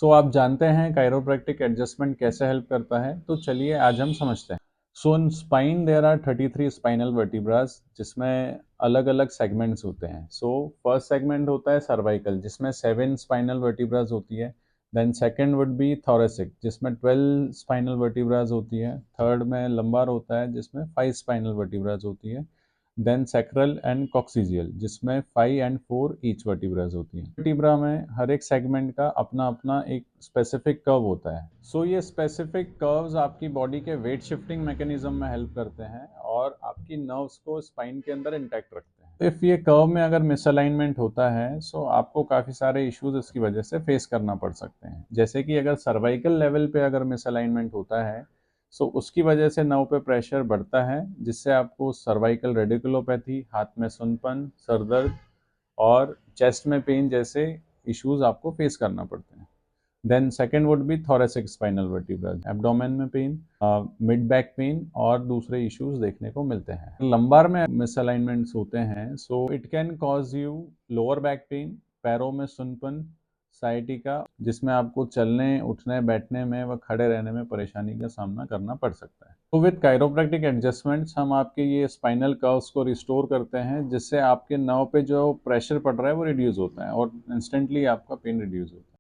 सो आप जानते हैं कायरोप्रैक्टिक एडजस्टमेंट कैसे हेल्प करता है, तो चलिए आज हम समझते हैं। So in spine there are 33 spinal vertebras जिसमें अलग अलग सेगमेंट्स होते हैं। सो फर्स्ट सेगमेंट होता है सर्वाइकल जिसमें 7 स्पाइनल वर्टिब्रास होती है। Then second would be thoracic जिसमें 12 स्पाइनल वर्टिब्रास होती है। थर्ड में लंबार होता है जिसमें 5 स्पाइनल वर्टिब्रास होती है। देन सैक्रल एंड कॉक्सीजियल जिसमें 5 एंड 4 ईच वर्टिब्रास होती हैं। वर्टिब्रा में हर एक सेगमेंट का अपना अपना एक स्पेसिफिक कर्व होता है। सो ये स्पेसिफिक कर्व्स आपकी बॉडी के वेट शिफ्टिंग मैकेनिज्म में हेल्प करते हैं और आपकी नर्व्स को स्पाइन के अंदर इंटैक्ट रखते हैं। इफ ये कर्व में अगर मिसअलाइनमेंट होता है सो आपको काफ़ी सारे इश्यूज इसकी वजह से फेस करना पड़ सकते हैं। जैसे कि अगर सर्वाइकल लेवल पे अगर मिसअलाइनमेंट होता है सो उसकी वजह से नर्व पे प्रेशर बढ़ता है जिससे आपको सर्वाइकल रेडिकुलोपैथी, हाथ में सुनपन, सर दर्द और चेस्ट में पेन जैसे इश्यूज आपको फेस करना पड़ते हैं। Then second would be thoracic spinal vertebra, abdomen में पेन, मिड बैक पेन और दूसरे इश्यूज देखने को मिलते हैं। लंबार में मिसअलाइनमेंट्स होते हैं so it can cause you lower back pain, पैरों में सुनपन, साइटिका जिसमें आपको चलने, उठने, बैठने में व खड़े रहने में परेशानी का सामना करना पड़ सकता है। तो विद कायरोप्रैक्टिक एडजस्टमेंट्स हम आपके ये स्पाइनल कर्व्स को रिस्टोर करते हैं जिससे आपके नर्व पे जो प्रेशर पड़ रहा है वो रिड्यूस होता है और इंस्टेंटली आपका पेन रिड्यूस होता है।